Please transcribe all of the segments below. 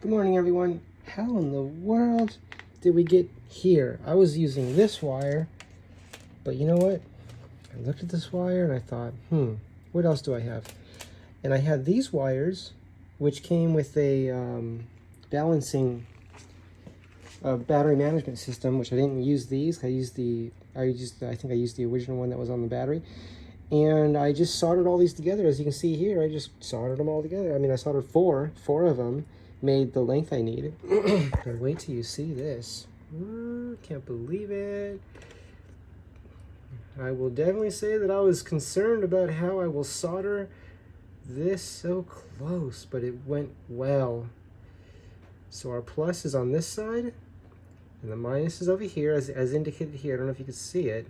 Good morning, everyone. How in the world did we get here? I was using this wire, but you know what? I looked at this wire and I thought, what else do I have? And I had these wires, which came with a balancing battery management system, which I didn't use these. I think I used the original one that was on the battery. And I just soldered all these together. As you can see here, I just soldered them all together. I mean, I soldered four of them, made the length I needed. And wait till you see this. Can't believe it. I will definitely say that I was concerned about how I will solder this so close, but it went well. So our plus is on this side, and the minus is over here, as indicated here. I don't know if you can see it,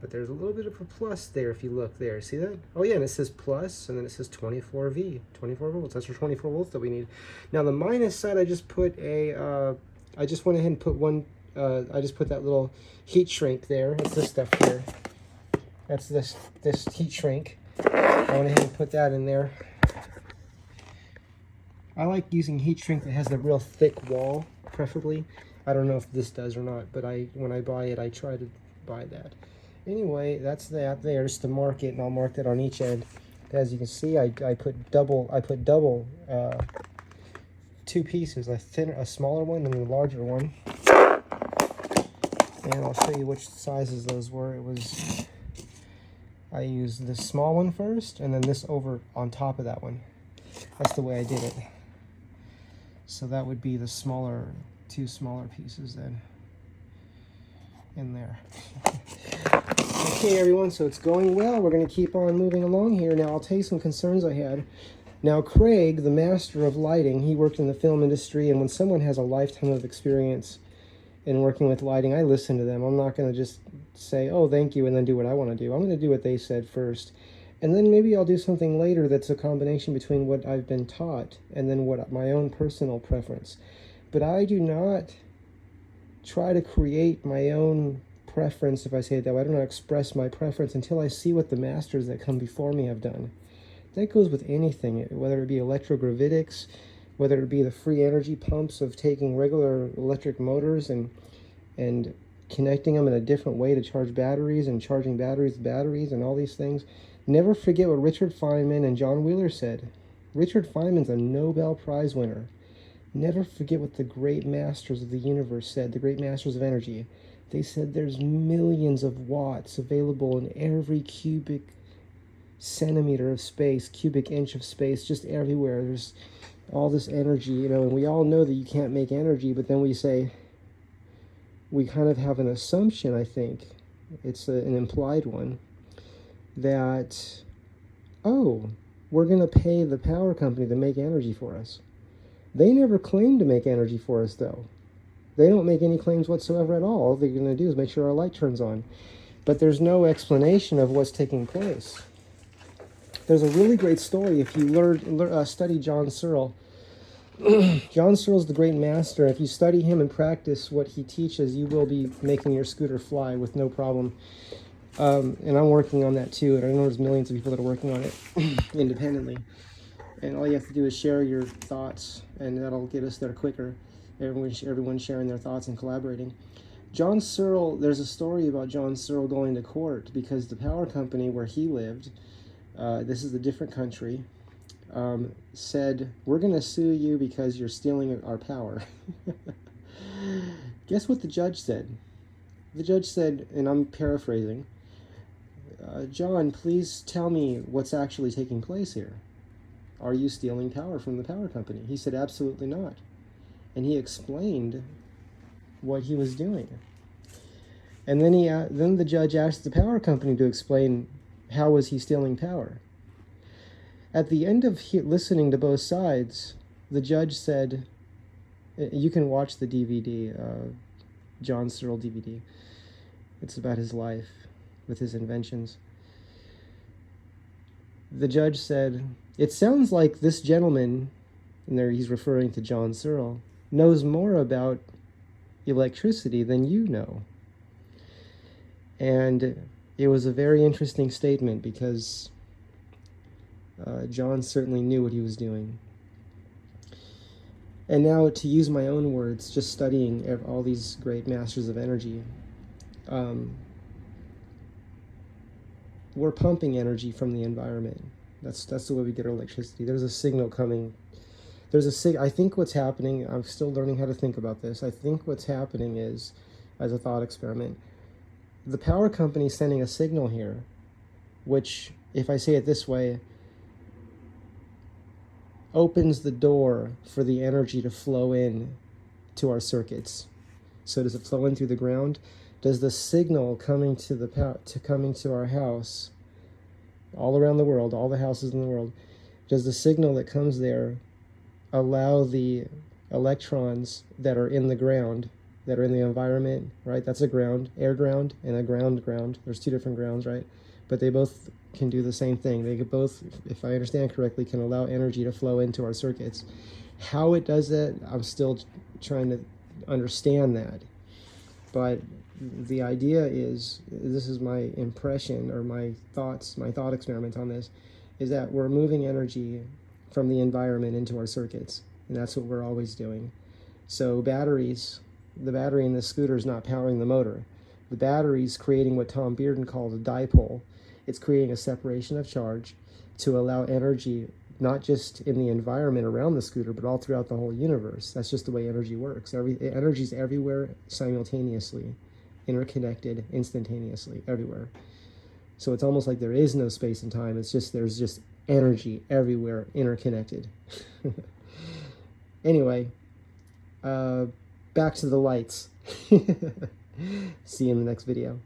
but there's a little bit of a plus there if you look there. See that? Oh yeah, and it says plus, and then it says 24V, 24 volts. That's our 24 volts that we need. Now the minus side, I just put a, I just went ahead and put one, I just put that little heat shrink there. It's this stuff here. That's this heat shrink. I went ahead and put that in there. I like using heat shrink that has a real thick wall, preferably. I don't know if this does or not, but when I buy it, I try to buy that. Anyway, that's that there, just to mark it, and I'll mark that on each end. As you can see, I put double two pieces, a smaller one and a larger one. And I'll show you which sizes those were. I used this small one first, and then this over on top of that one. That's the way I did it. So that would be the two smaller pieces then in there. Okay, everyone, so it's going well. We're going to keep on moving along here. Now, I'll tell you some concerns I had. Now, Craig, the master of lighting, he worked in the film industry, and when someone has a lifetime of experience in working with lighting, I listen to them. I'm not going to just say, oh, thank you, and then do what I want to do. I'm going to do what they said first. And then maybe I'll do something later that's a combination between what I've been taught and then what my own personal preference. But I do not try to create my own preference, if I say it that way. I do not express my preference until I see what the masters that come before me have done. That goes with anything, whether it be electrogravitics, whether it be the free energy pumps of taking regular electric motors and connecting them in a different way to charge batteries and charging batteries and all these things. Never forget what Richard Feynman and John Wheeler said. Richard Feynman's a Nobel Prize winner. Never forget what the great masters of the universe said, the great masters of energy. They said there's millions of watts available in every cubic centimeter of space, cubic inch of space, just everywhere. There's all this energy, and we all know that you can't make energy, but then we kind of have an assumption, I think, it's an implied one, that, oh, we're going to pay the power company to make energy for us. They never claim to make energy for us, though. They don't make any claims whatsoever at all. All they're going to do is make sure our light turns on. But there's no explanation of what's taking place. There's a really great story if you study John Searle. John Searle's the great master. If you study him and practice what he teaches, you will be making your scooter fly with no problem. And I'm working on that too, and I know there's millions of people that are working on it independently. And all you have to do is share your thoughts, and that'll get us there quicker. Everyone sharing their thoughts and collaborating. John Searle, there's a story about John Searle going to court because the power company where he lived, this is a different country, said, we're going to sue you because you're stealing our power. Guess what the judge said? The judge said, and I'm paraphrasing, John, please tell me what's actually taking place here. Are you stealing power from the power company? He said, absolutely not. And he explained what he was doing. And then the judge asked the power company to explain how was he stealing power. At the end of listening to both sides, the judge said, you can watch the DVD, John Searle DVD. It's about his life with his inventions. The judge said, it sounds like this gentleman, and there he's referring to John Searle, knows more about electricity than you know. And it was a very interesting statement because John certainly knew what he was doing. And now, to use my own words, just studying all these great masters of energy, we're pumping energy from the environment. That's the way we get our electricity. There's a signal coming. I think what's happening, I'm still learning how to think about this. I think what's happening is, as a thought experiment, the power company is sending a signal here, which, if I say it this way, opens the door for the energy to flow in to our circuits. So does it flow in through the ground? Does the signal coming to our house, all around the world, all the houses in the world, does the signal that comes there allow the electrons that are in the ground, that are in the environment, right? That's a ground, air ground, and a ground. There's two different grounds, right? But they both can do the same thing. They could both, if I understand correctly, can allow energy to flow into our circuits. How it does that, I'm still trying to understand that. But the idea is, this is my impression, or my thought experiment on this, is that we're moving energy from the environment into our circuits, and that's what we're always doing. So the battery in the scooter is not powering the motor. The battery's creating what Tom Bearden called a dipole. It's creating a separation of charge to allow energy not just in the environment around the scooter, but all throughout the whole universe. That's just the way energy works. Energy's everywhere simultaneously, interconnected, instantaneously, everywhere. So it's almost like there is no space and time. There's just energy everywhere, interconnected. Anyway, back to the lights. See you in the next video.